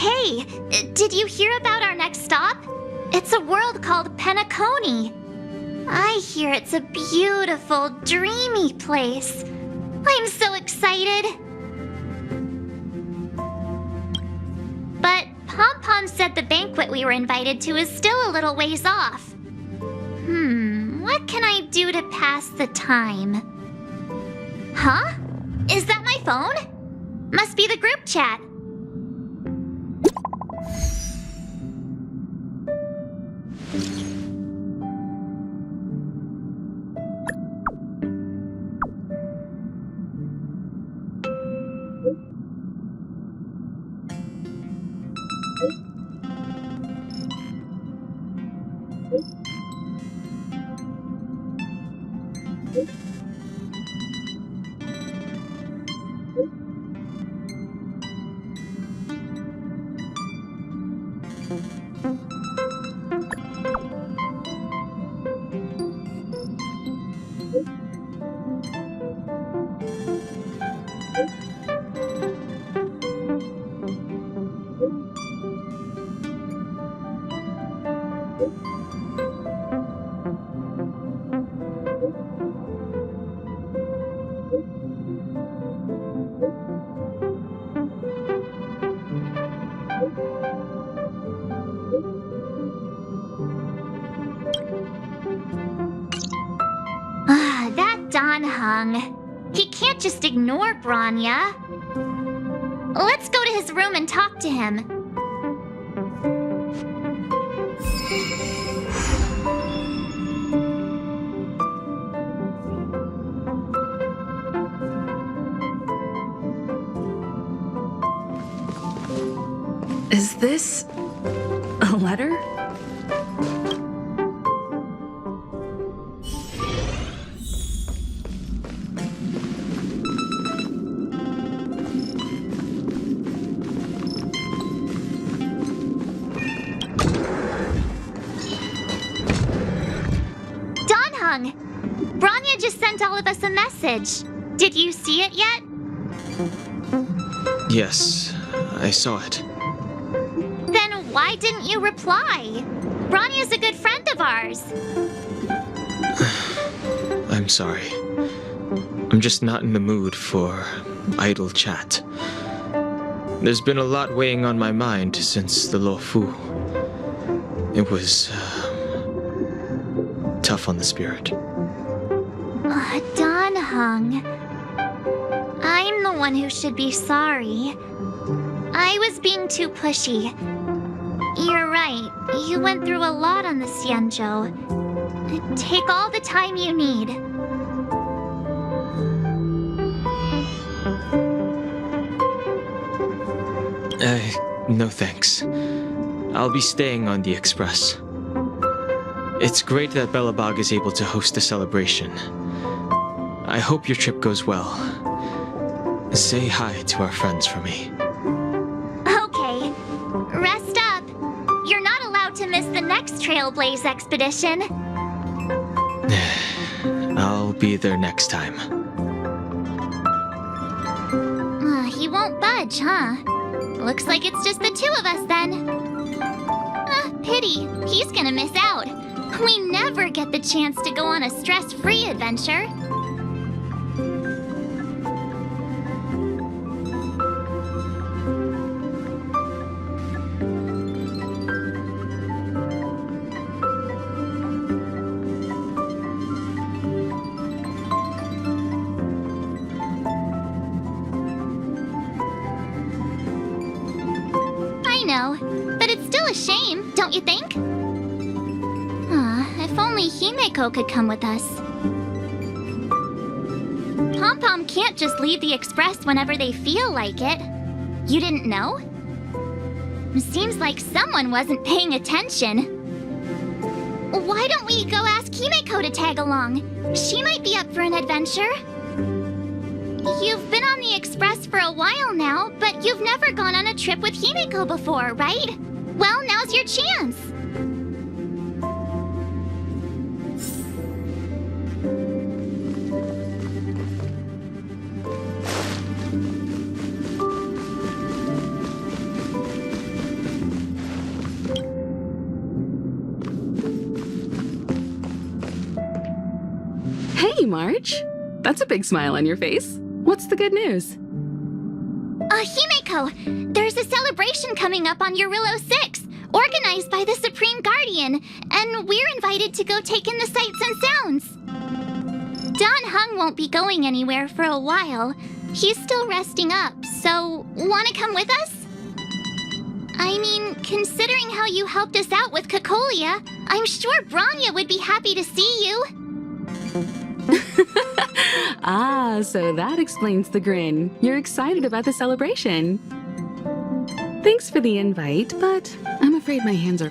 Hey, did you hear about our next stop? It's a world called Penacony. I hear it's a beautiful, dreamy place. I'm so excited. But Pom-Pom said the banquet we were invited to is still a little ways off. What can I do to pass the time? Huh? Is that my phone? Must be the group chat. Dan Heng. He can't just ignore Bronya. Let's go to his room and talk to him. Is this a letter? Bronya just sent all of us a message. Did you see it yet? Yes, I saw it. Then why didn't you reply? Bronya's a good friend of ours. I'm sorry. I'm just not in the mood for idle chat. There's been a lot weighing on my mind since the Loufu. It was tough on the spirit. Dan Heng. I'm the one who should be sorry. I was being too pushy. You're right. You went through a lot on the Xianzhou. Take all the time you need. No thanks. I'll be staying on the Express. It's great that Belobog is able to host a celebration. I hope your trip goes well. Say hi to our friends for me. Okay. Rest up. You're not allowed to miss the next Trailblaze expedition. I'll be there next time. He won't budge, huh? Looks like it's just the two of us then. Pity. He's gonna miss out. We never get the chance to go on a stress-free adventure. I know, but it's still a shame, don't you think? If only Himeko could come with us. Pom-Pom can't just leave the Express whenever they feel like it. You didn't know? Seems like someone wasn't paying attention. Why don't we go ask Himeko to tag along? She might be up for an adventure. You've been on the Express for a while now, but you've never gone on a trip with Himeko before, right? Well, now's your chance. Hey, March. That's a big smile on your face. What's the good news? Himeko, there's a celebration coming up on Jarilo-VI, organized by the Supreme Guardian, and we're invited to go take in the sights and sounds. Dan Heng won't be going anywhere for a while. He's still resting up, so wanna come with us? I mean, considering how you helped us out with Cocolia, I'm sure Bronya would be happy to see you. Ah, so that explains the grin. You're excited about the celebration. Thanks for the invite, but I'm afraid my hands are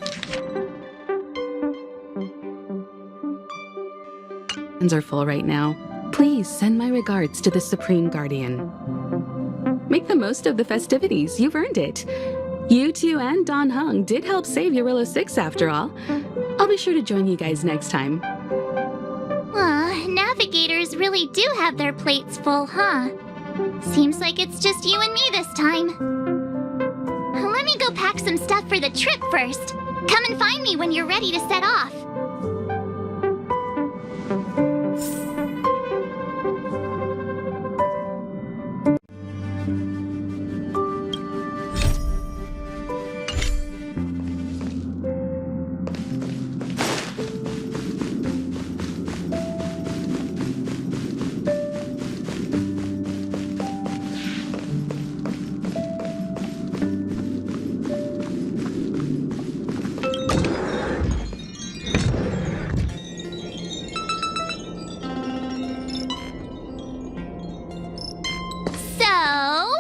full right now. Please send my regards to the Supreme Guardian. Make the most of the festivities. You've earned it. You two and Dan Heng did help save Jarilo-VI after all. I'll be sure to join you guys next time. Navigators really do have their plates full, huh? Seems like it's just you and me this time. Let me go pack some stuff for the trip first. Come and find me when you're ready to set off.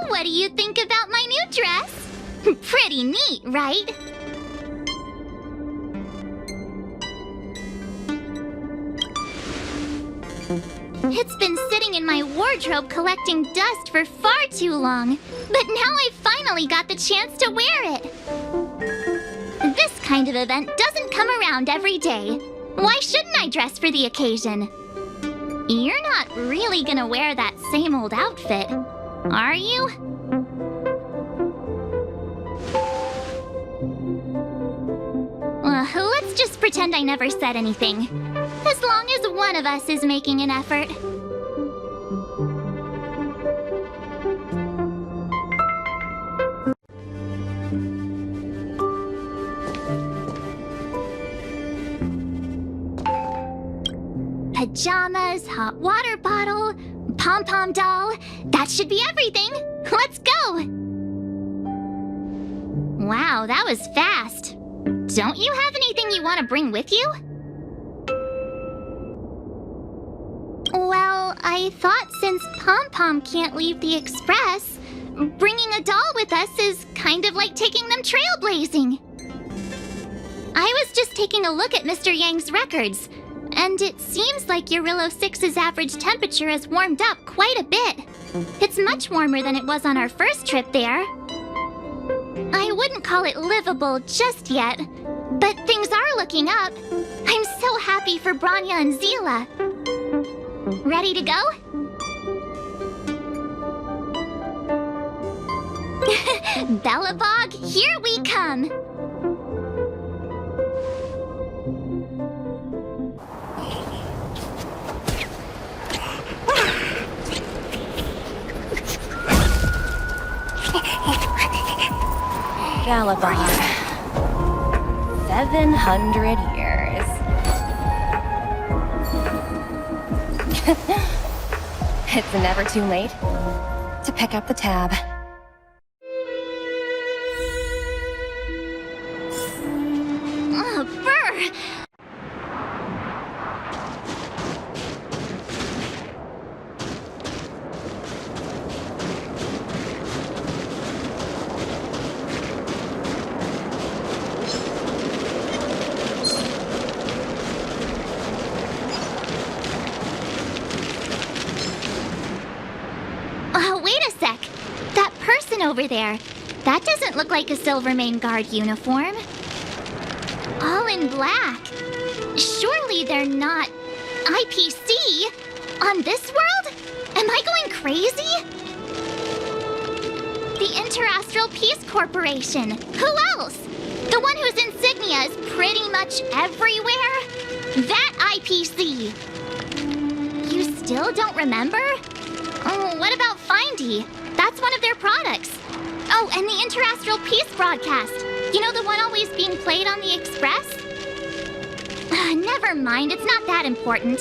What do you think about my new dress? Pretty neat, right? It's been sitting in my wardrobe collecting dust for far too long, but now I finally got the chance to wear it. This kind of event doesn't come around every day. Why shouldn't I dress for the occasion? You're not really gonna wear that same old outfit, are you? Let's just pretend I never said anything. As long as one of us is making an effort. Pajamas, hot water bottle, pom-pom doll. That should be everything. Let's go! Wow, that was fast. Don't you have anything you want to bring with you? Well, I thought since Pom-Pom can't leave the Express, bringing a doll with us is kind of like taking them trailblazing. I was just taking a look at Mr. Yang's records, and it seems like Jarilo-VI's average temperature has warmed up quite a bit. It's much warmer than it was on our first trip there. I wouldn't call it livable just yet, but things are looking up. I'm so happy for Bronya and Zila. Ready to go? Belobog, here we come! Belobog. 700 years. It's never too late to pick up the tab. Oh, brr! Wait a sec. That person over there, that doesn't look like a Silvermane Guard uniform. All in black. Surely they're not IPC? On this world? Am I going crazy? The Inter-Astral Peace Corporation. Who else? The one whose insignia is pretty much everywhere? That IPC. still don't remember? Oh, what about Findy? That's one of their products. Oh, and the Interastral Peace broadcast. You know, the one always being played on the Express? Never mind, it's not that important.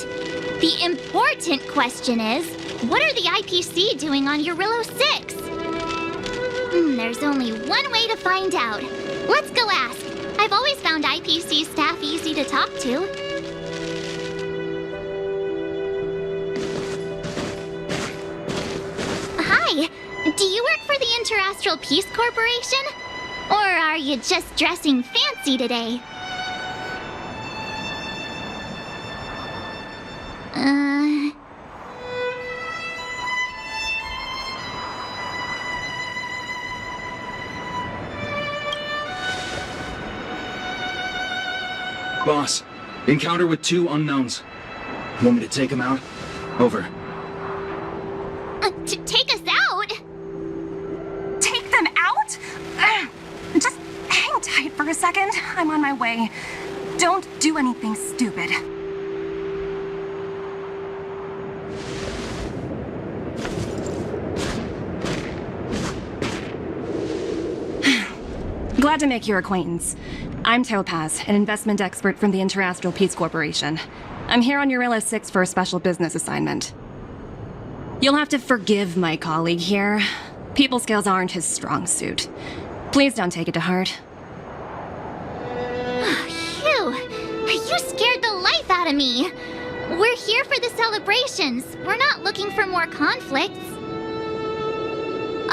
The important question is, what are the IPC doing on Jarilo-VI? There's only one way to find out. Let's go ask. I've always found IPC staff easy to talk to. Hi, do you work for the Interastral Peace Corporation? Or are you just dressing fancy today? Boss, encounter with 2 unknowns. Want me to take them out? Over. Take us out? Take them out? Just hang tight for a second. I'm on my way. Don't do anything stupid. Glad to make your acquaintance. I'm Topaz, an investment expert from the Interastral Peace Corporation. I'm here on Jarilo-VI for a special business assignment. You'll have to forgive my colleague here. People skills aren't his strong suit. Please don't take it to heart. Phew! You scared the life out of me! We're here for the celebrations. We're not looking for more conflicts.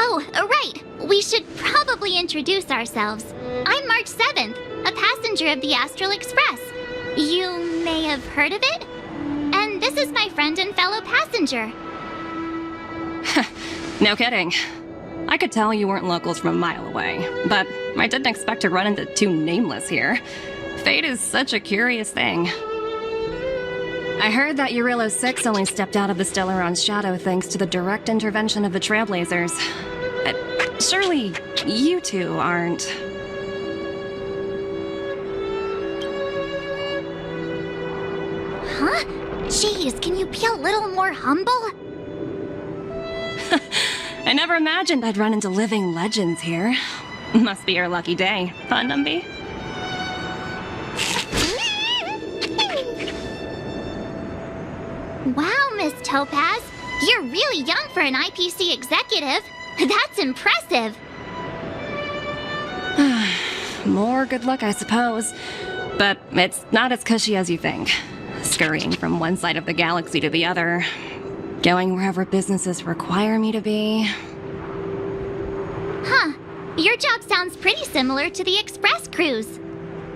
Oh, right. We should probably introduce ourselves. I'm March 7th, a passenger of the Astral Express. You may have heard of it? And this is my friend and fellow passenger. No kidding. I could tell you weren't locals from a mile away, but I didn't expect to run into 2 nameless here. Fate is such a curious thing. I heard that Jarilo-VI only stepped out of the Stellaron's shadow thanks to the direct intervention of the Trailblazers. Surely, you 2 aren't... Huh? Jeez, can you be a little more humble? I never imagined I'd run into living legends here. Must be your lucky day, huh, Numby? Wow, Miss Topaz. You're really young for an IPC executive. That's impressive. More good luck, I suppose. But it's not as cushy as you think. Scurrying from one side of the galaxy to the other. Going wherever businesses require me to be. Huh. Your job sounds pretty similar to the Express cruise.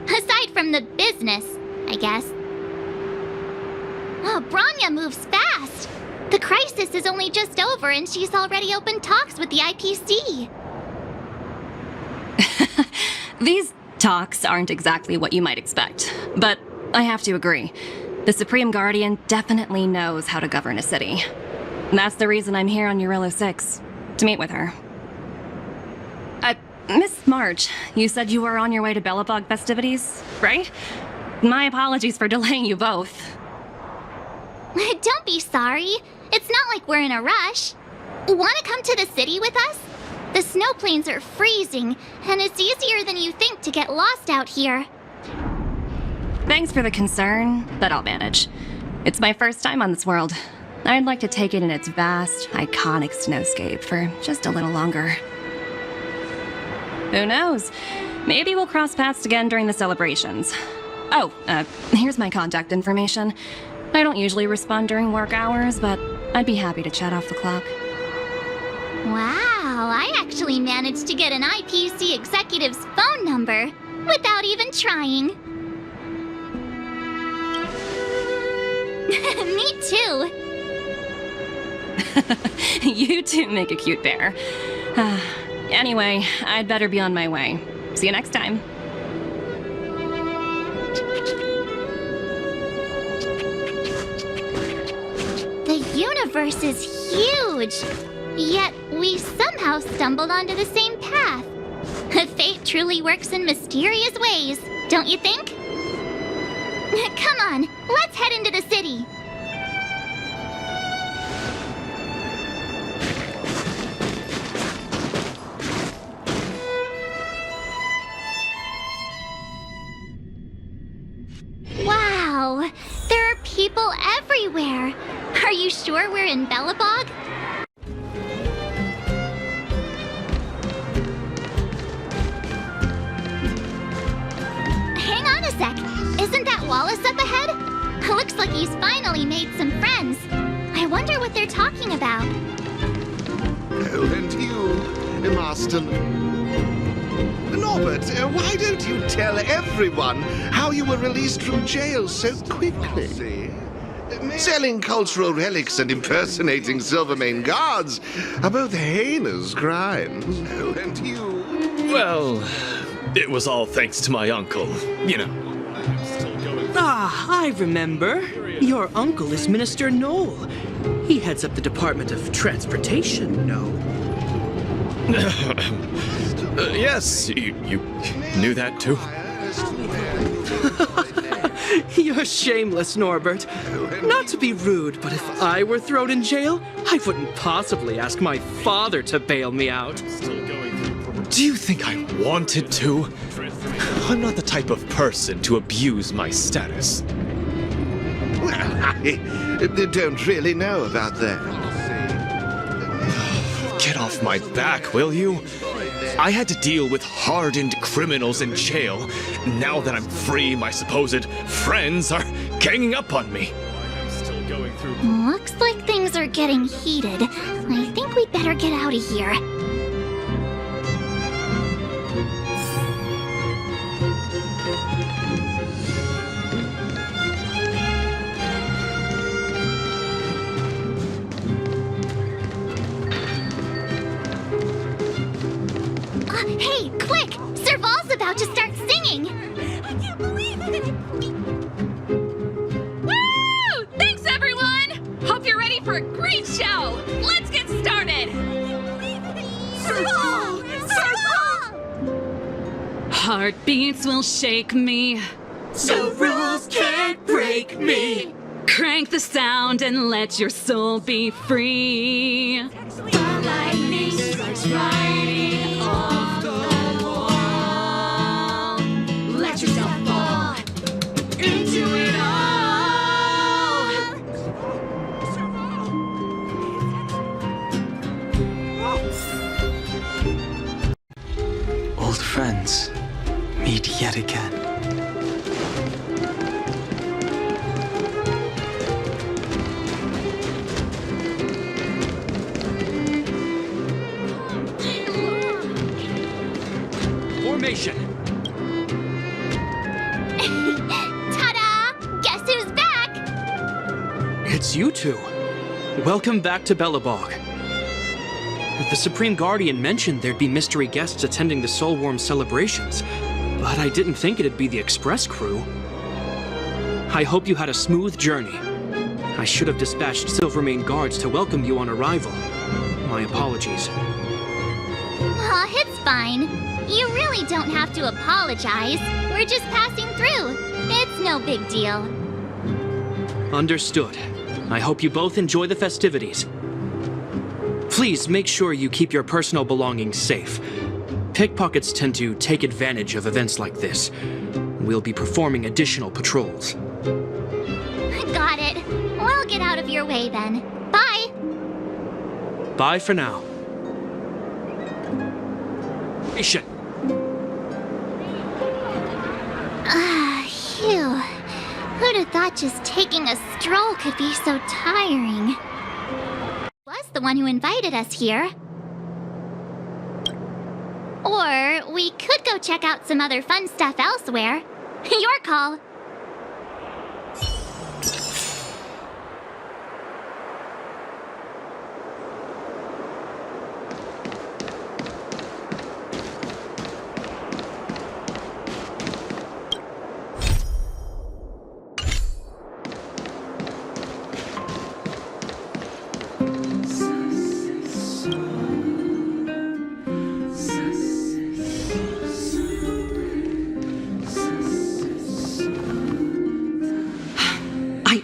Aside from the business, I guess. Oh, Bronya moves fast. The crisis is only just over and she's already opened talks with the IPC. These talks aren't exactly what you might expect, but I have to agree. The Supreme Guardian definitely knows how to govern a city. That's the reason I'm here on Jarilo-VI, to meet with her. Miss March, you said you were on your way to Belobog festivities, right? My apologies for delaying you both. Don't be sorry. It's not like we're in a rush. Want to come to the city with us? The snow plains are freezing, and it's easier than you think to get lost out here. Thanks for the concern, but I'll manage. It's my first time on this world. I'd like to take it in its vast, iconic snowscape for just a little longer. Who knows? Maybe we'll cross paths again during the celebrations. Oh, here's my contact information. I don't usually respond during work hours, but I'd be happy to chat off the clock. Wow, I actually managed to get an IPC executive's phone number without even trying. Me too. You two make a cute pair. Anyway, I'd better be on my way. See you next time. The universe is huge, yet we somehow stumbled onto the same path. Fate truly works in mysterious ways, don't you think? Come on, let's head into the city. Oh, there are people everywhere. Are you sure we're in Belobog? Hang on a sec. Isn't that Wallace up ahead? Looks like he's finally made some friends. I wonder what they're talking about. Oh, and you, Master... Norbert, why don't you tell everyone how you were released from jail so quickly? Selling cultural relics and impersonating Silvermane guards are both heinous crimes. Oh, and you... Well, it was all thanks to my uncle, you know. Ah, I remember. Your uncle is Minister Knoll. He heads up the Department of Transportation, no? Yes, you knew that too? You're shameless, Norbert. Not to be rude, but if I were thrown in jail, I wouldn't possibly ask my father to bail me out. Do you think I wanted to? I'm not the type of person to abuse my status. Well, I don't really know about that. Get off my back, will you? I had to deal with hardened criminals in jail. Now that I'm free, my supposed friends are ganging up on me. Looks like things are getting heated. I think we'd better get out of here. Hey, quick! Serval's about to start singing! I can't believe it! Woo! Thanks, everyone! Hope you're ready for a great show! Let's get started! Serval! Serval! Heartbeats will shake me. So rules can't break me. Crank the sound and let your soul be free. The lightning strikes right off the wall. Let yourself fall into it all. Old friends meet yet again. Formation. Ta-da! Guess who's back? It's you two. Welcome back to Belobog. The Supreme Guardian mentioned there'd be mystery guests attending the Solwarm celebrations, but I didn't think it'd be the Express crew. I hope you had a smooth journey. I should have dispatched Silvermane guards to welcome you on arrival. My apologies. Aw, it's fine. You really don't have to apologize. We're just passing through. It's no big deal. Understood. I hope you both enjoy the festivities. Please make sure you keep your personal belongings safe. Pickpockets tend to take advantage of events like this. We'll be performing additional patrols. Got it. We'll get out of your way then. Bye. Bye for now. Mission. Phew. Who'd have thought just taking a stroll could be so tiring? Was the one who invited us here. Or we could go check out some other fun stuff elsewhere. Your call.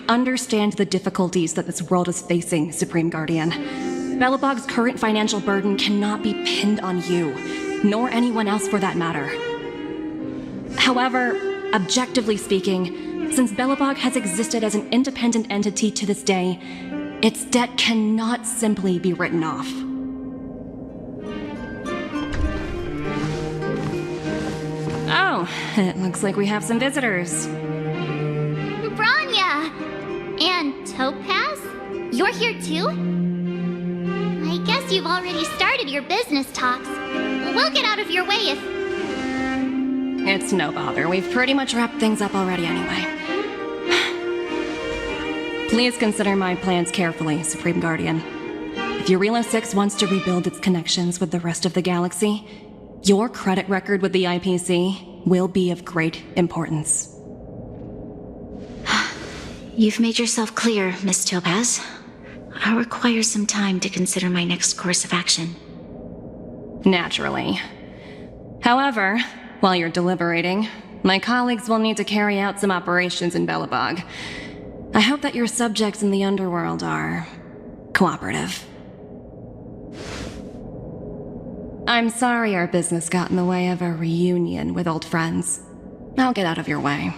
Understand the difficulties that this world is facing, Supreme Guardian. Belobog's current financial burden cannot be pinned on you, nor anyone else for that matter. However, objectively speaking, Since Belobog has existed as an independent entity to this day, its debt cannot simply be written off. Oh, it looks like we have some visitors. Bronya! And Topaz? You're here too? I guess you've already started your business talks. We'll get out of your way if... It's no bother. We've pretty much wrapped things up already anyway. Please consider my plans carefully, Supreme Guardian. If Jarilo-VI wants to rebuild its connections with the rest of the galaxy, your credit record with the IPC will be of great importance. You've made yourself clear, Miss Topaz. I'll require some time to consider my next course of action. Naturally. However, while you're deliberating, my colleagues will need to carry out some operations in Belobog. I hope that your subjects in the underworld are cooperative. I'm sorry our business got in the way of a reunion with old friends. I'll get out of your way.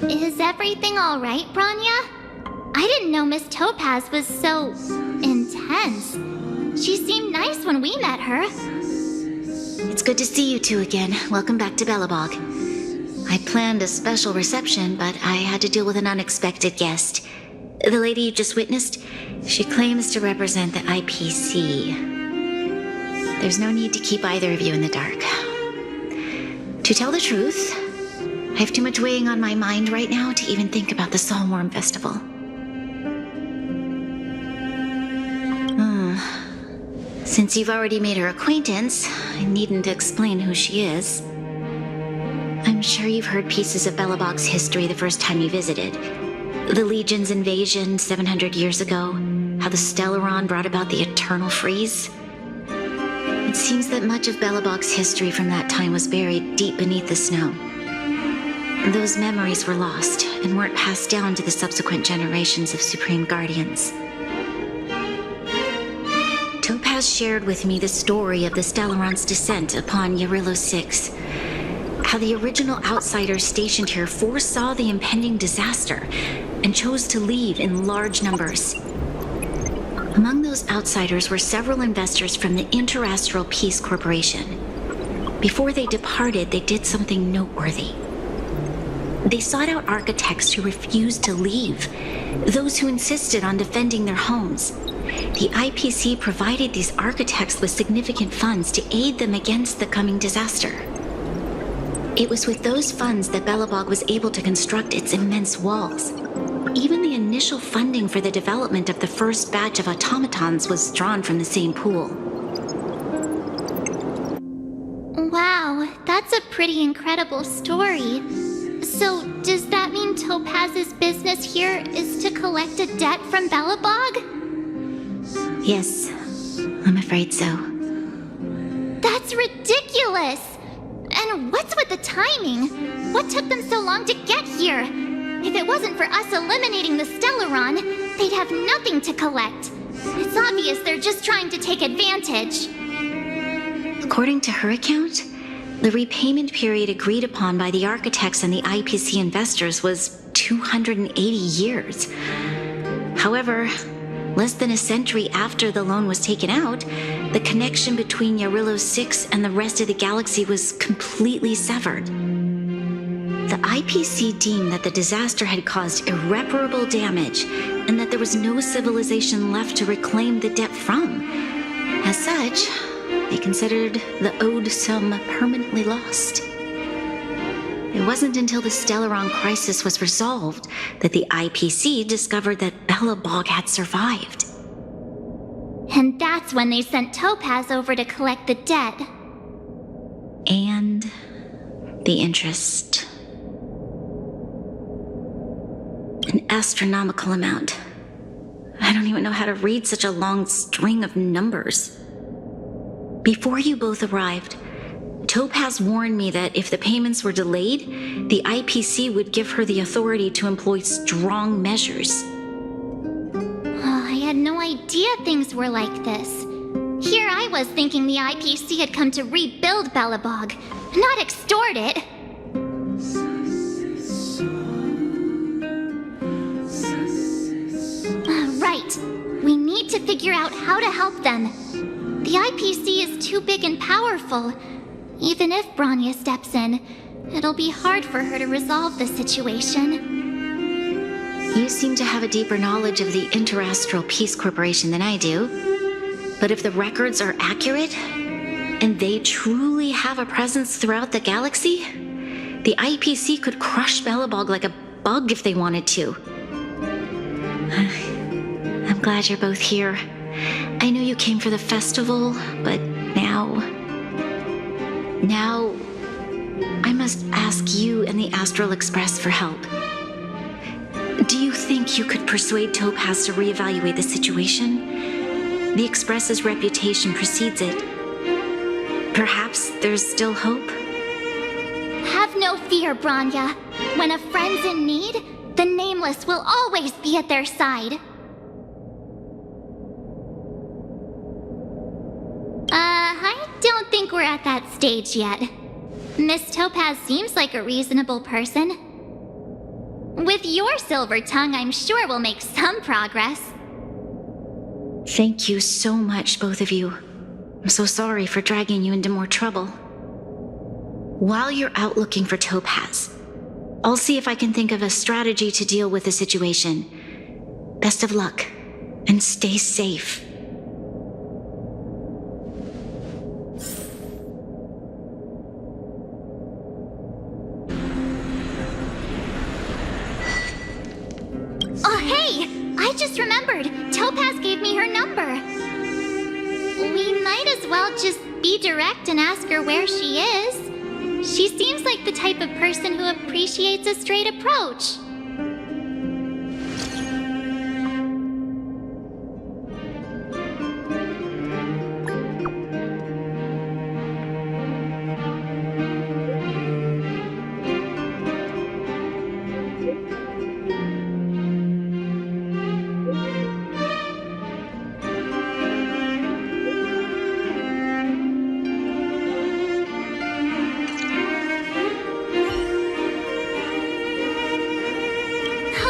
Is everything all right, Bronya? I didn't know Miss Topaz was so... intense. She seemed nice when we met her. It's good to see you two again. Welcome back to Belobog. I planned a special reception, but I had to deal with an unexpected guest. The lady you just witnessed, she claims to represent the IPC. There's no need to keep either of you in the dark. To tell the truth, I have too much weighing on my mind right now to even think about the Solwarm Festival. Since you've already made her acquaintance, I needn't explain who she is. I'm sure you've heard pieces of Belobog's history the first time you visited. The Legion's invasion 700 years ago, how the Stellaron brought about the Eternal Freeze. It seems that much of Belobog's history from that time was buried deep beneath the snow. Those memories were lost and weren't passed down to the subsequent generations of Supreme Guardians. Topaz shared with me the story of the Stellaron's descent upon Jarilo-VI. How the original outsiders stationed here foresaw the impending disaster and chose to leave in large numbers. Among those outsiders were several investors from the Interastral Peace Corporation. Before they departed, they did something noteworthy. They sought out architects who refused to leave, those who insisted on defending their homes. The IPC provided these architects with significant funds to aid them against the coming disaster. It was with those funds that Belobog was able to construct its immense walls. Even the initial funding for the development of the first batch of automatons was drawn from the same pool. Wow, that's a pretty incredible story. So, does that mean Topaz's business here is to collect a debt from Belobog? Yes, I'm afraid so. That's ridiculous! And what's with the timing? What took them so long to get here? If it wasn't for us eliminating the Stellaron, they'd have nothing to collect. It's obvious they're just trying to take advantage. According to her account, the repayment period agreed upon by the architects and the IPC investors was 280 years. However, less than a century after the loan was taken out, the connection between Jarilo-VI and the rest of the galaxy was completely severed. The IPC deemed that the disaster had caused irreparable damage and that there was no civilization left to reclaim the debt from. As such, they considered the owed sum permanently lost. It wasn't until the Stellaron crisis was resolved that the IPC discovered that Belobog had survived. And that's when they sent Topaz over to collect the debt. And the interest. An astronomical amount. I don't even know how to read such a long string of numbers. Before you both arrived, Topaz warned me that if the payments were delayed, the IPC would give her the authority to employ strong measures. Oh, I had no idea things were like this. Here I was thinking the IPC had come to rebuild Belobog, not extort it. Right. We need to figure out how to help them. The IPC is too big and powerful. Even if Bronya steps in, it'll be hard for her to resolve the situation. You seem to have a deeper knowledge of the Interastral Peace Corporation than I do. But if the records are accurate, and they truly have a presence throughout the galaxy, the IPC could crush Belobog like a bug if they wanted to. I'm glad you're both here. I know you came for the festival, but now I must ask you and the Astral Express for help. Do you think you could persuade Topaz to reevaluate the situation? The Express's reputation precedes it. Perhaps there's still hope? Have no fear, Bronya. When a friend's in need, the Nameless will always be at their side. I don't think we're at that stage yet. Miss Topaz seems like a reasonable person. With your silver tongue, I'm sure we'll make some progress. Thank you so much, both of you. I'm so sorry for dragging you into more trouble. While you're out looking for Topaz, I'll see if I can think of a strategy to deal with the situation. Best of luck, and stay safe. Oh, hey! I just remembered. Topaz gave me her number. We might as well just be direct and ask her where she is. She seems like the type of person who appreciates a straight approach.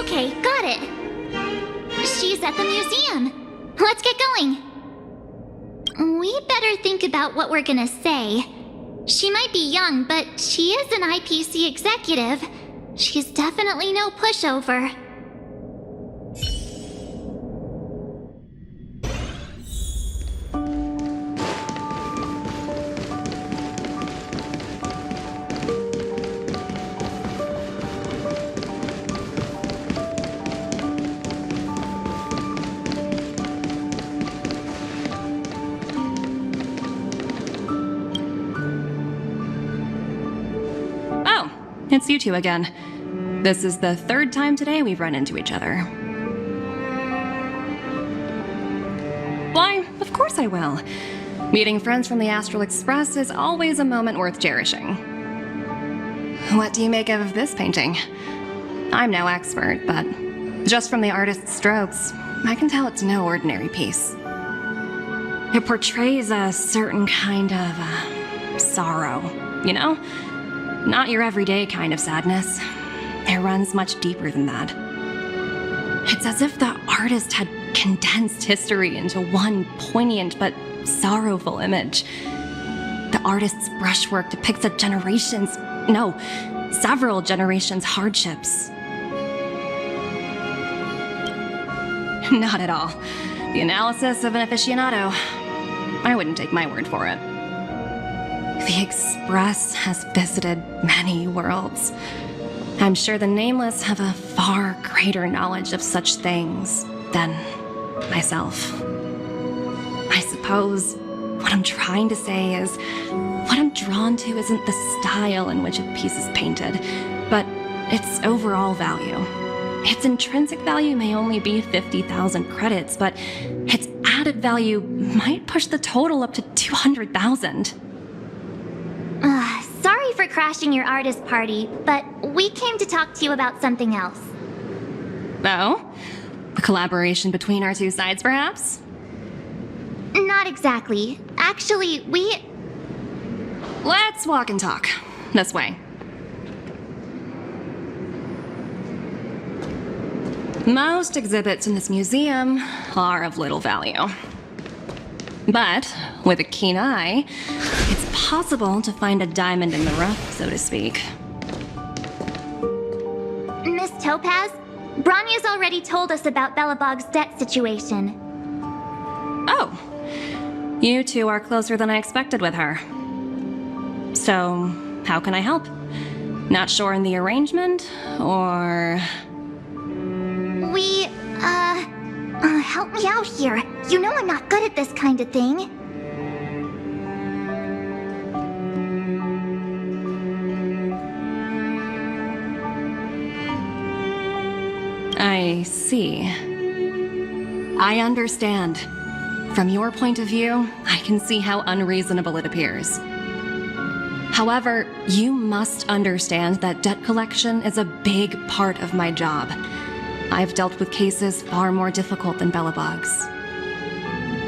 Okay, got it. She's at the museum. Let's get going. We better think about what we're gonna say. She might be young, but she is an IPC executive. She's definitely no pushover. It's you two again. This is the third time today we've run into each other. Why, of course I will. Meeting friends from the Astral Express is always a moment worth cherishing. What do you make of this painting? I'm no expert, but just from the artist's strokes, I can tell it's no ordinary piece. It portrays a certain kind of sorrow, you know? Not your everyday kind of sadness. It runs much deeper than that. It's as if the artist had condensed history into one poignant but sorrowful image. The artist's brushwork depicts several generations' hardships. Not at all. The analysis of an aficionado. I wouldn't take my word for it. The Express has visited many worlds. I'm sure the Nameless have a far greater knowledge of such things than myself. I suppose what I'm trying to say is what I'm drawn to isn't the style in which a piece is painted, but its overall value. Its intrinsic value may only be 50,000 credits, but its added value might push the total up to 200,000. Sorry for crashing your artist party, but we came to talk to you about something else. Oh? A collaboration between our two sides, perhaps? Not exactly. Actually, Let's walk and talk. This way. Most exhibits in this museum are of little value. But with a keen eye, it's possible to find a diamond in the rough, so to speak. Miss Topaz, Bronya's already told us about Belobog's debt situation. Oh, you two are closer than I expected with her. So, how can I help? Not sure in the arrangement, or... Help me out here. You know I'm not good at this kind of thing. I see. I understand. From your point of view, I can see how unreasonable it appears. However, you must understand that debt collection is a big part of my job. I've dealt with cases far more difficult than Belobog's.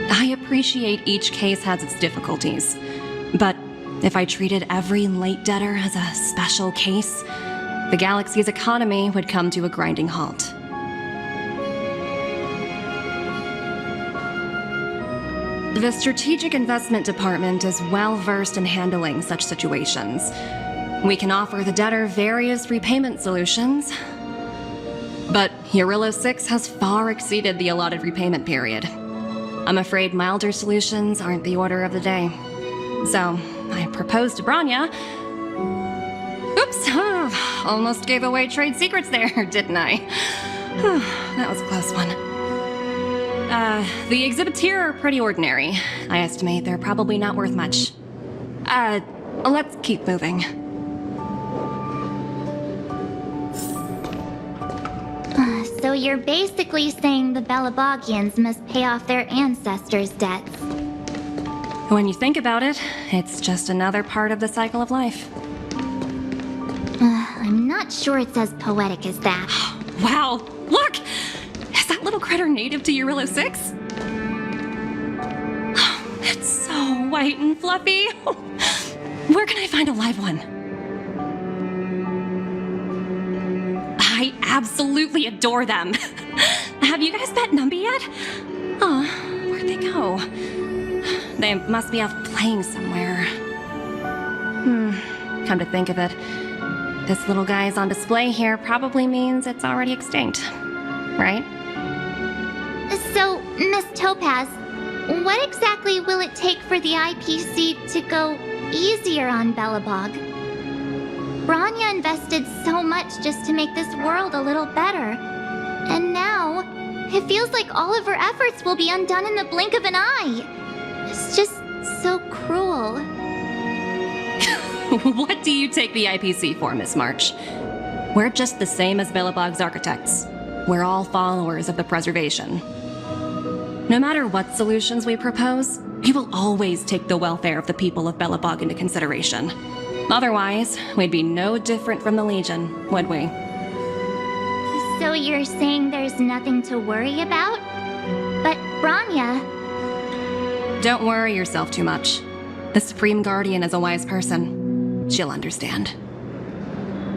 I appreciate each case has its difficulties, but if I treated every late debtor as a special case, the galaxy's economy would come to a grinding halt. The Strategic Investment Department is well versed in handling such situations. We can offer the debtor various repayment solutions, but Jarilo-VI has far exceeded the allotted repayment period. I'm afraid milder solutions aren't the order of the day. So, I proposed to Bronya. Oops, almost gave away trade secrets there, didn't I? That was a close one. The exhibits here are pretty ordinary. I estimate they're probably not worth much. Let's keep moving. So you're basically saying the Belobogians must pay off their ancestors' debts. When you think about it, it's just another part of the cycle of life. I'm not sure it's as poetic as that. Wow, look! Is that little critter native to Jarilo-VI? It's so white and fluffy. Where can I find a live one? I absolutely adore them. Have you guys met Numby yet? Oh, where'd they go? They must be off playing somewhere. Come to think of it, this little guy's on display here probably means it's already extinct, right? So, Miss Topaz, what exactly will it take for the IPC to go easier on Belobog? Bronya invested so much just to make this world a little better. And now, it feels like all of her efforts will be undone in the blink of an eye. It's just so cruel. What do you take the IPC for, Miss March? We're just the same as Belobog's architects. We're all followers of the preservation. No matter what solutions we propose, we will always take the welfare of the people of Belobog into consideration. Otherwise, we'd be no different from the Legion, would we? So you're saying there's nothing to worry about? But Bronya... Don't worry yourself too much. The Supreme Guardian is a wise person. She'll understand.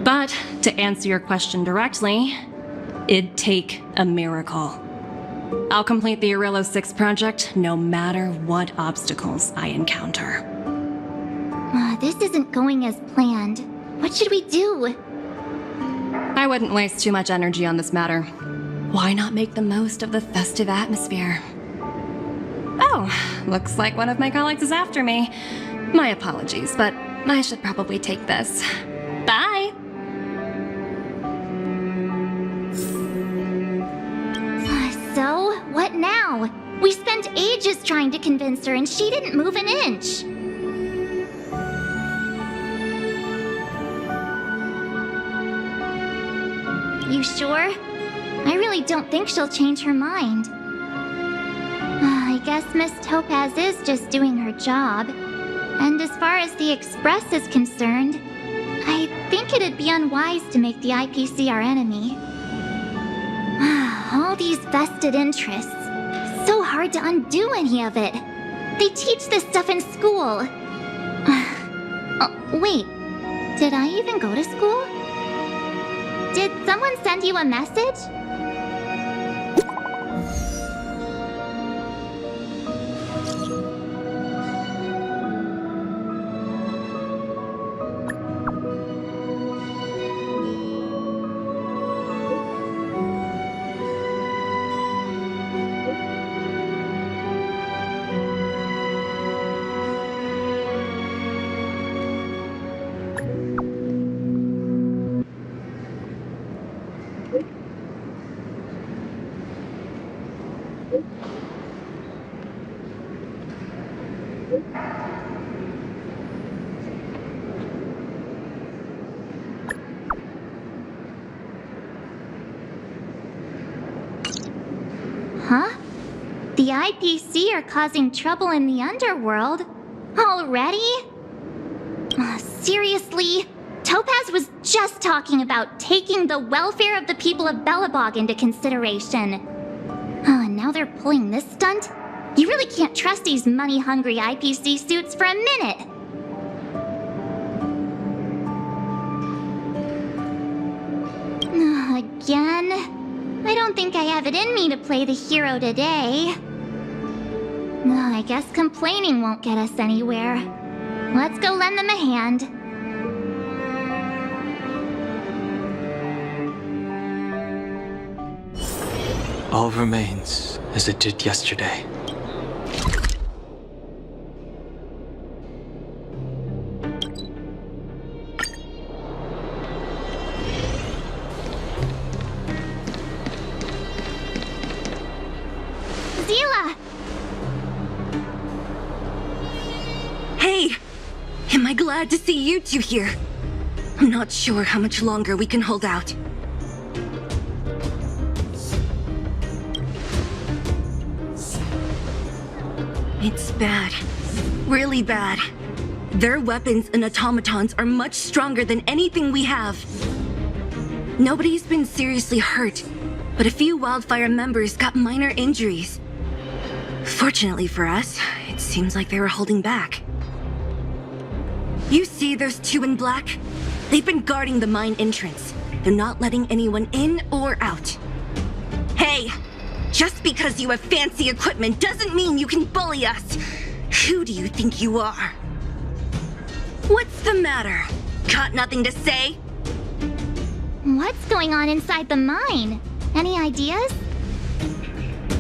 But, to answer your question directly, it'd take a miracle. I'll complete the Jarilo-VI project no matter what obstacles I encounter. This isn't going as planned. What should we do? I wouldn't waste too much energy on this matter. Why not make the most of the festive atmosphere? Oh, looks like one of my colleagues is after me. My apologies, but I should probably take this. Bye! So, what now? We spent ages trying to convince her and she didn't move an inch. You sure? I really don't think she'll change her mind. I guess Miss Topaz is just doing her job. And as far as the Express is concerned, I think it'd be unwise to make the IPC our enemy. All these vested interests. So hard to undo any of it. They teach this stuff in school. Oh, wait. Did I even go to school? Did someone send you a message? Huh? The IPC are causing trouble in the underworld? Already? Seriously? Topaz was just talking about taking the welfare of the people of Belobog into consideration. And now they're pulling this stunt? You really can't trust these money-hungry IPC suits for a minute. Again? I don't think I have it in me to play the hero today. I guess complaining won't get us anywhere. Let's go lend them a hand. All remains as it did yesterday. Hey! Am I glad to see you two here? I'm not sure how much longer we can hold out. It's bad. Really bad. Their weapons and automatons are much stronger than anything we have. Nobody's been seriously hurt, but a few Wildfire members got minor injuries. Fortunately for us, it seems like they were holding back. You see those two in black? They've been guarding the mine entrance. They're not letting anyone in or out. Hey! Just because you have fancy equipment doesn't mean you can bully us! Who do you think you are? What's the matter? Got nothing to say? What's going on inside the mine? Any ideas?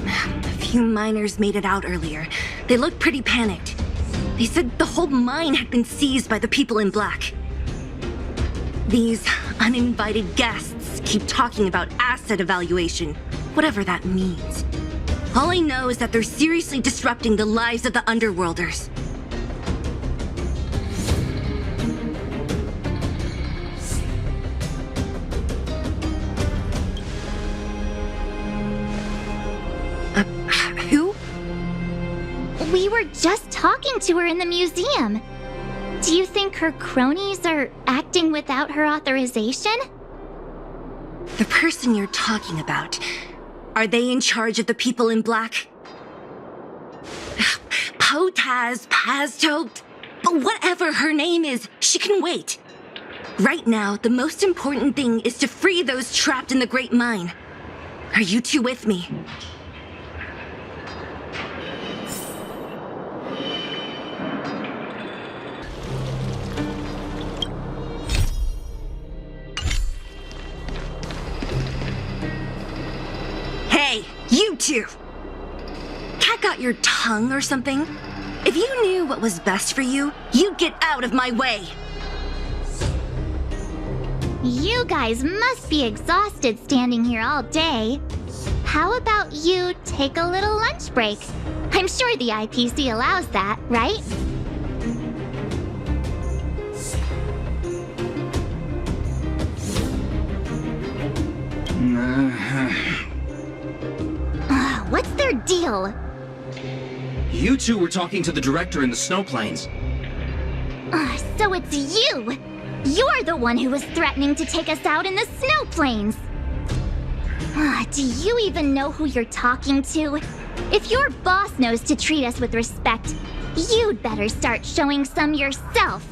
A few miners made it out earlier. They looked pretty panicked. They said the whole mine had been seized by the people in black. These uninvited guests keep talking about asset evaluation, whatever that means. All I know is that they're seriously disrupting the lives of the Underworlders. Who? We were just talking to her in the museum. Do you think her cronies are acting without her authorization? The person you're talking about, are they in charge of the people in black? Potaz, Pazto, whatever her name is, she can wait. Right now, the most important thing is to free those trapped in the Great Mine. Are you two with me? Hey, you two! Cat got your tongue or something? If you knew what was best for you, you'd get out of my way! You guys must be exhausted standing here all day. How about you take a little lunch break? I'm sure the IPC allows that, right? What's their deal? You two were talking to the director in the snow plains. So it's you! You're the one who was threatening to take us out in the snow plains! Do you even know who you're talking to? If your boss knows to treat us with respect, you'd better start showing some yourself.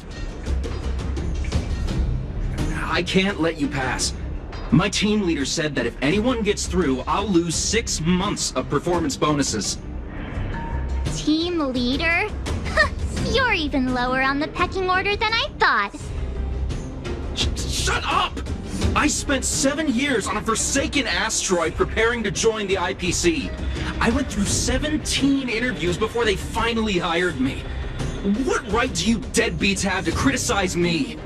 I can't let you pass. My team leader said that if anyone gets through, I'll lose 6 months of performance bonuses. Team leader? You're even lower on the pecking order than I thought. Shut up! I spent 7 years on a forsaken asteroid preparing to join the IPC. I went through 17 interviews before they finally hired me. What right do you deadbeats have to criticize me?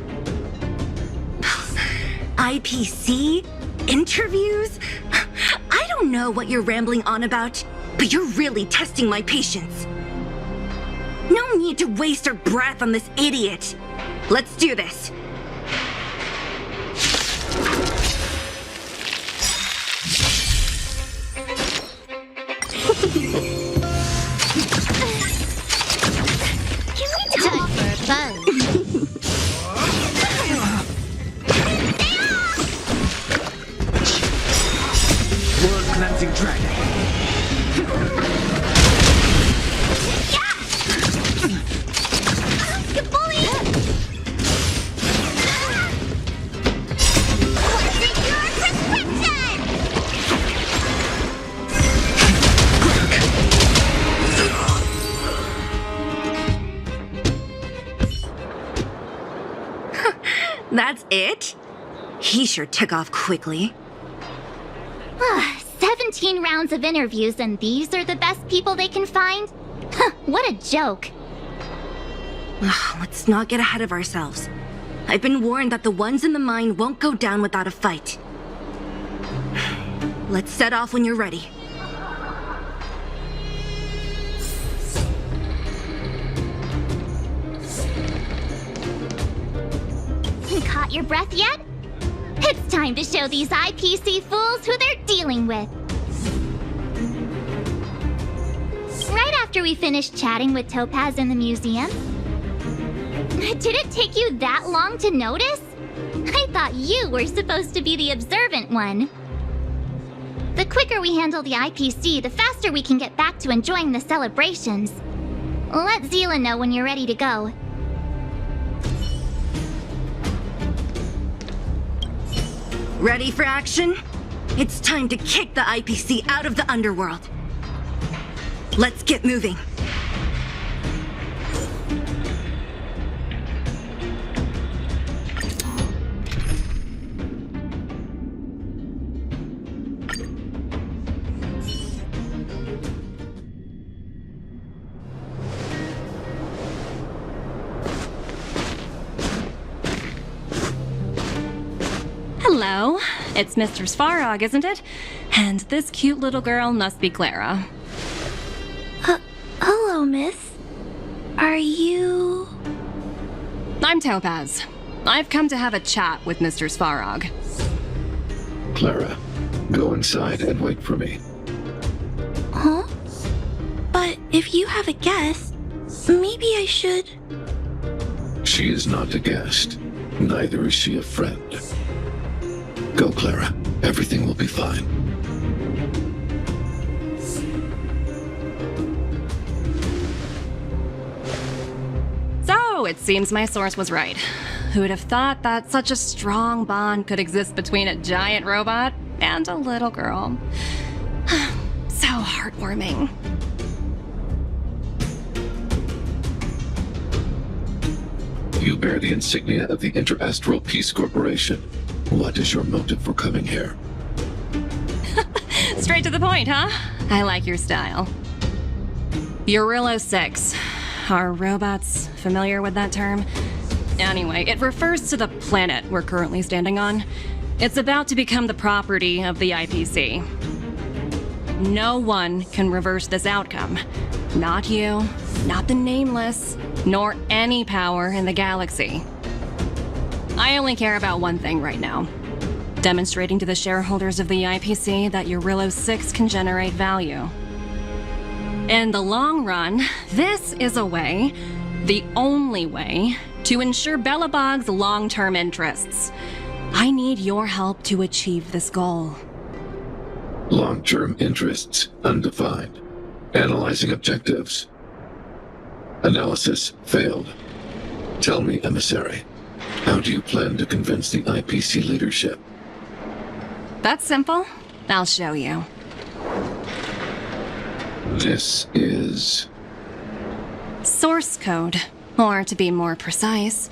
IPC? Interviews? I don't know what you're rambling on about, but you're really testing my patience. No need to waste our breath on this idiot. Let's do this. Can we talk for fun? World cleansing dragon. You bully! What's in your prescription? That's it? He sure took off quickly. 17 rounds of interviews and these are the best people they can find? What a joke. Let's not get ahead of ourselves. I've been warned that the ones in the mine won't go down without a fight. Let's set off when you're ready. Caught your breath yet? It's time to show these IPC fools who they're dealing with. Right after we finished chatting with Topaz in the museum. Did it take you that long to notice? I thought you were supposed to be the observant one. The quicker we handle the IPC, the faster we can get back to enjoying the celebrations. Let Zila know when you're ready to go. Ready for action? It's time to kick the IPC out of the underworld. Let's get moving. Hello, it's Mr. Svarog, isn't it? And this cute little girl must be Clara. Hello, miss. Are you... I'm Topaz. I've come to have a chat with Mr. Svarog. Clara, go inside and wait for me. Huh? But if you have a guest, maybe I should... She is not a guest. Neither is she a friend. Go, Clara. Everything will be fine. So, it seems my source was right. Who would have thought that such a strong bond could exist between a giant robot and a little girl? So heartwarming. You bear the insignia of the Interastral Peace Corporation. What is your motive for coming here? Straight to the point, huh? I like your style. Jarilo-VI. Are robots familiar with that term? Anyway, it refers to the planet we're currently standing on. It's about to become the property of the IPC. No one can reverse this outcome. Not you, not the Nameless, nor any power in the galaxy. I only care about one thing right now. Demonstrating to the shareholders of the IPC that Jarilo-VI can generate value. In the long run, this is a way, the only way, to ensure Belobog's long-term interests. I need your help to achieve this goal. Long-term interests undefined. Analyzing objectives. Analysis failed. Tell me, emissary, how do you plan to convince the IPC leadership? That's simple. I'll show you. This is... Source code. Or to be more precise,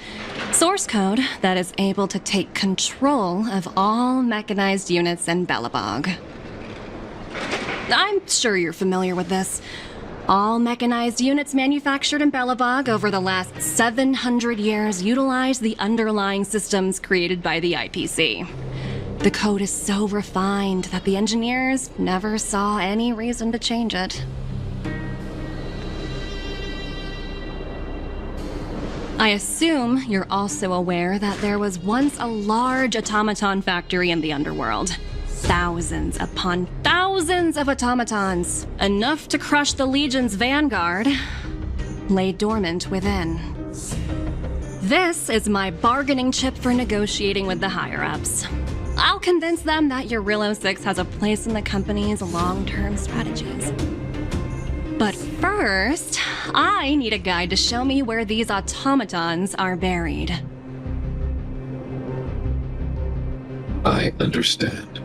source code that is able to take control of all mechanized units in Belobog. I'm sure you're familiar with this. All mechanized units manufactured in Belobog over the last 700 years utilize the underlying systems created by the IPC. The code is so refined that the engineers never saw any reason to change it. I assume you're also aware that there was once a large automaton factory in the underworld. Thousands upon thousands of automatons, enough to crush the Legion's vanguard, lay dormant within. This is my bargaining chip for negotiating with the higher-ups. I'll convince them that Jarilo-VI has a place in the company's long-term strategies. But first, I need a guide to show me where these automatons are buried. I understand.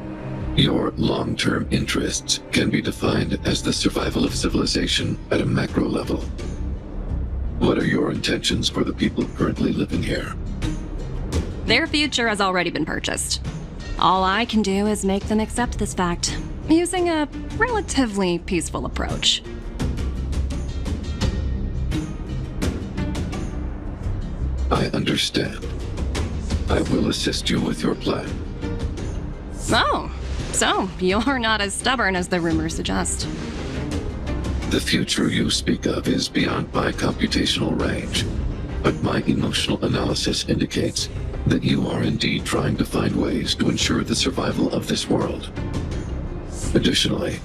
Your long-term interests can be defined as the survival of civilization at a macro level. What are your intentions for the people currently living here? Their future has already been purchased. All I can do is make them accept this fact, using a relatively peaceful approach. I understand. I will assist you with your plan. Oh, so you're not as stubborn as the rumors suggest. The future you speak of is beyond my computational range, but my emotional analysis indicates that you are indeed trying to find ways to ensure the survival of this world. Additionally,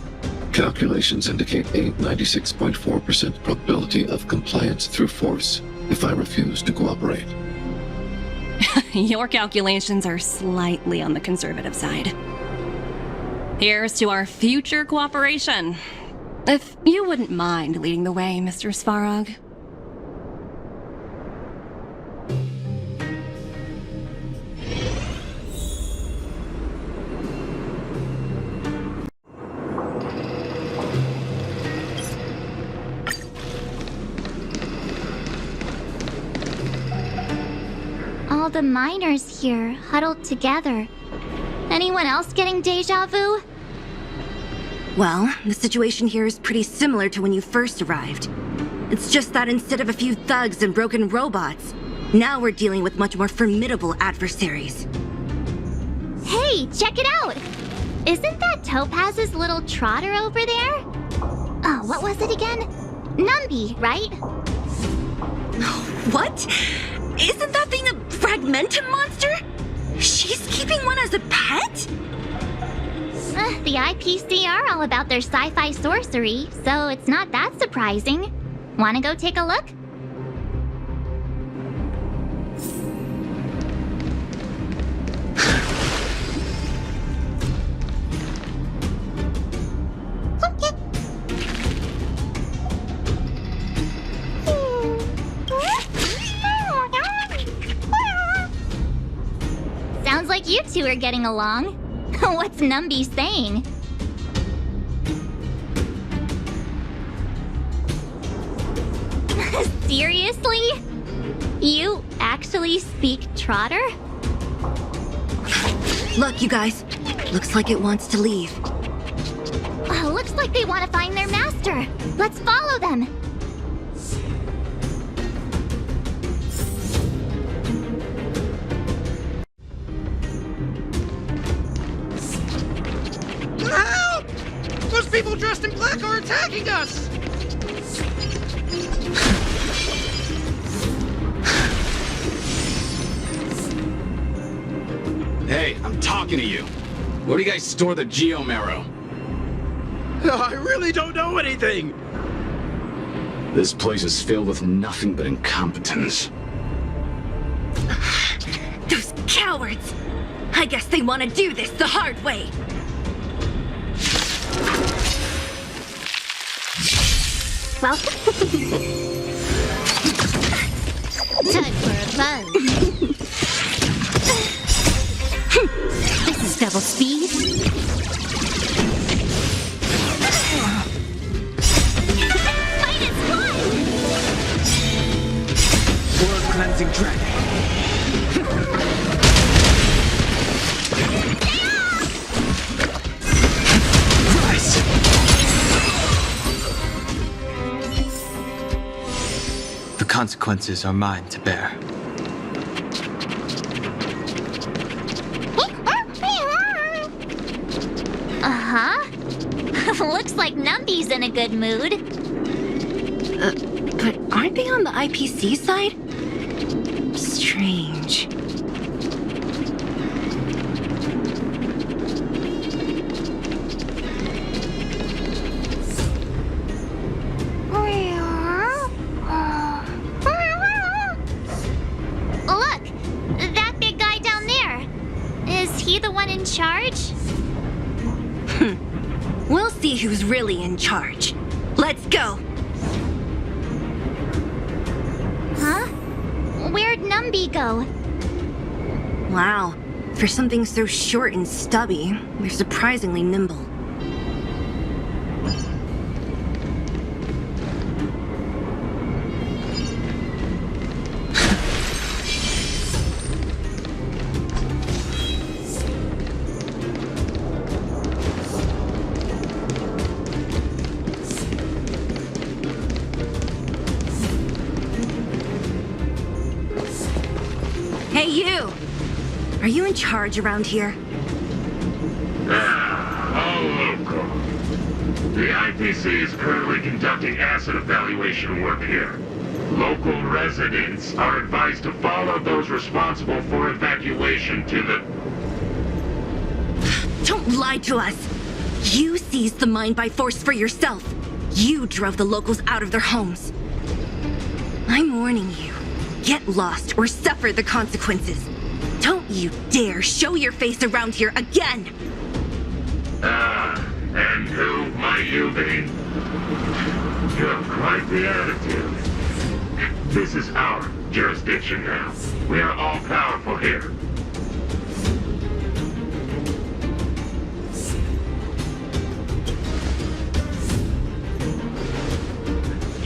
calculations indicate a 96.4% probability of compliance through force if I refuse to cooperate. Your calculations are slightly on the conservative side. Here's to our future cooperation. If you wouldn't mind leading the way, Mr. Svarog. All the miners here, huddled together. Anyone else getting deja vu? Well, the situation here is pretty similar to when you first arrived. It's just that instead of a few thugs and broken robots, now we're dealing with much more formidable adversaries. Hey, check it out! Isn't that Topaz's little trotter over there? Oh, what was it again? Numby, right? What? Isn't that thing a fragmentum monster? She's keeping one as a pet? The IPC are all about their sci-fi sorcery, so it's not that surprising. Wanna go take a look? Sounds like you two are getting along. What's Numby saying? Seriously? You actually speak Trotter? Look, you guys. Looks like it wants to leave. Looks like they want to find their master. Let's follow them. Help! Those people dressed in black are attacking us! Hey, I'm talking to you. Where do you guys store the Geomarrow? I really don't know anything! This place is filled with nothing but incompetence. Those cowards! I guess they want to do this the hard way. Well, time for a buzz. This is double speed. Fight is fun! World cleansing dragon. The consequences are mine to bear. Looks like Numby's in a good mood. But aren't they on the IPC side? Strange. Look! That big guy down there. Is he the one in charge? We'll see who's really in charge. Let's go! Huh? Where'd Numby go? Wow. For something so short and stubby, they're surprisingly nimble. Hey, you! Are you in charge around here? All local. The IPC is currently conducting asset evaluation work here. Local residents are advised to follow those responsible for evacuation to the... Don't lie to us! You seized the mine by force for yourself. You drove the locals out of their homes. I'm warning you. Get lost or suffer the consequences. Don't you dare show your face around here again! And who might you be? You have quite the attitude. This is our jurisdiction now. We are all powerful here.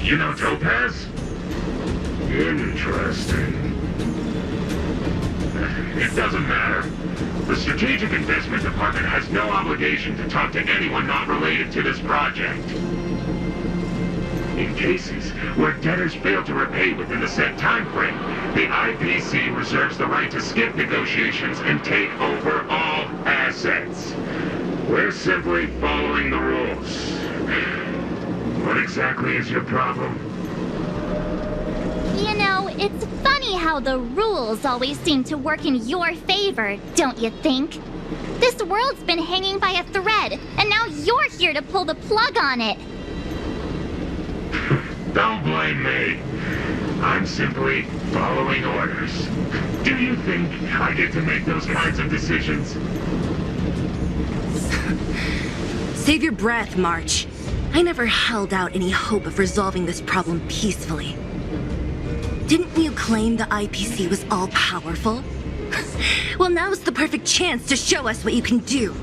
You know Topaz? Interesting. It doesn't matter. The Strategic Investment Department has no obligation to talk to anyone not related to this project. In cases where debtors fail to repay within the set time frame, the IPC reserves the right to skip negotiations and take over all assets. We're simply following the rules. What exactly is your problem? You know, it's funny how the rules always seem to work in your favor, don't you think? This world's been hanging by a thread, and now you're here to pull the plug on it. Don't blame me. I'm simply following orders. Do you think I get to make those kinds of decisions? Save your breath, March. I never held out any hope of resolving this problem peacefully. Didn't you claim the IPC was all-powerful? Well, now's the perfect chance to show us what you can do.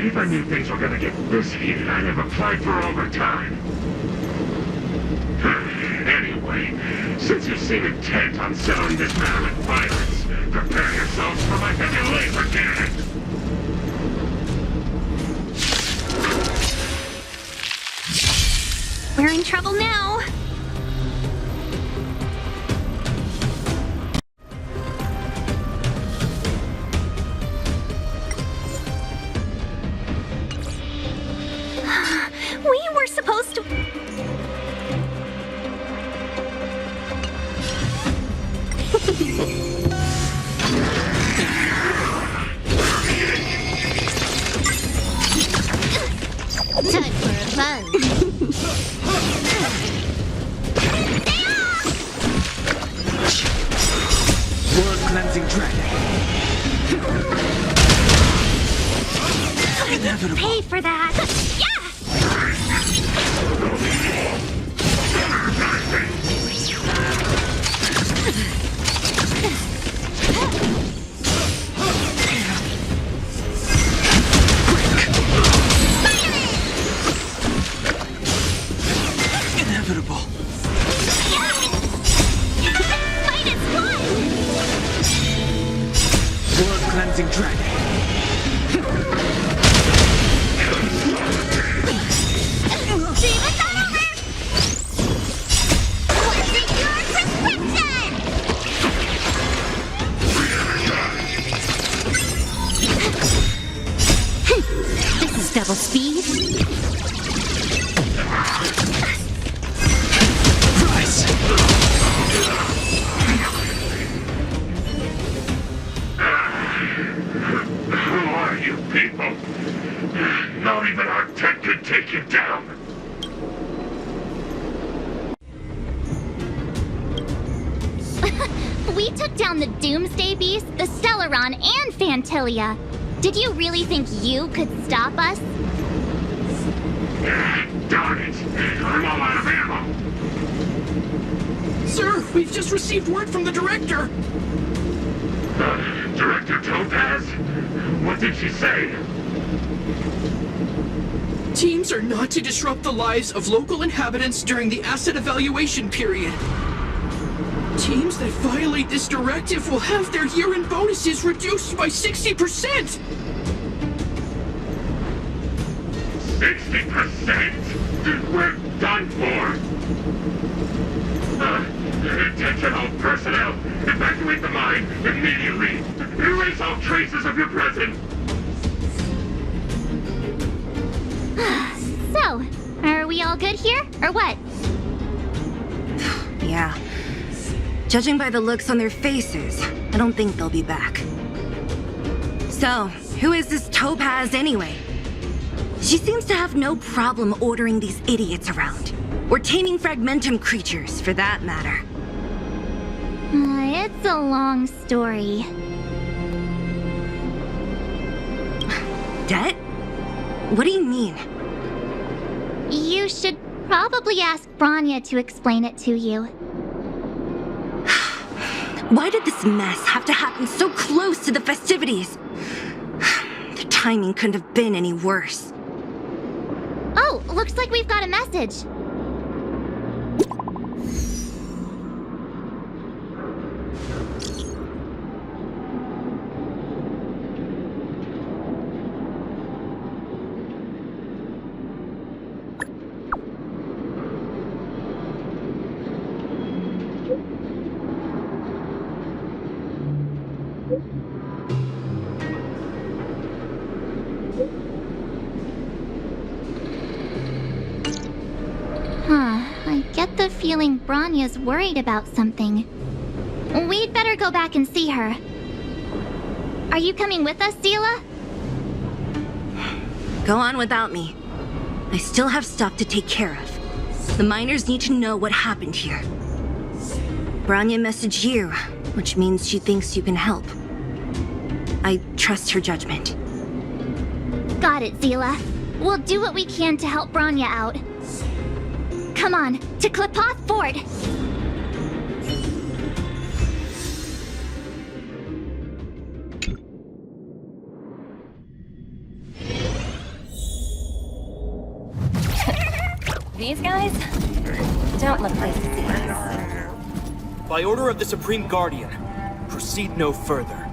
If I knew things were gonna get this heated, I'd have applied for overtime. Anyway, since you seem intent on settling this matter with violence, prepare yourselves for my heavy laser cannon! We're in trouble now. We were supposed to... Time for a buzz. cleansing dragon. Inevitable. Pay for that. Yeah! Inevitable. Fight is won! Blood cleansing dragon. Demon over! What's in your prescription? This is double speed. Rise! Who are you people? Not even our tech could take you down. We took down the Doomsday Beast, the Stellaron, and Fantilia. Did you really think you could stop us? Darn it! I'm all out of ammo! Sir, we've just received word from the director. Director Topaz? What did she say? Teams are not to disrupt the lives of local inhabitants during the asset evaluation period. Teams that violate this directive will have their year-end bonuses reduced by 60%! 60%? We're done for! Attention all personnel! Evacuate the mine immediately! Erase all traces of your presence! So, are we all good here, or what? Yeah. Judging by the looks on their faces, I don't think they'll be back. So, who is this Topaz anyway? She seems to have no problem ordering these idiots around. Or taming fragmentum creatures, for that matter. It's a long story. Det? What do you mean? You should probably ask Bronya to explain it to you. Why did this mess have to happen so close to the festivities? The timing couldn't have been any worse. Oh, looks like we've got a message. I get the feeling Bronya's worried about something. We'd better go back and see her. Are you coming with us, Zila? Go on without me. I still have stuff to take care of. The miners need to know what happened here. Bronya messaged you, which means she thinks you can help. I trust her judgment. Got it, Zila. We'll do what we can to help Bronya out. Come on, to Qlipoth Fort! These guys don't look like thieves. By order of the Supreme Guardian, proceed no further,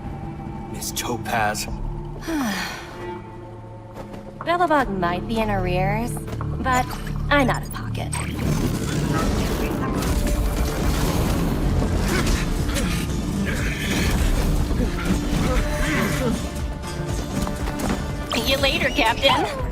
Miss Topaz. Belobog might be in arrears, but I'm out of pocket. See you later, Captain.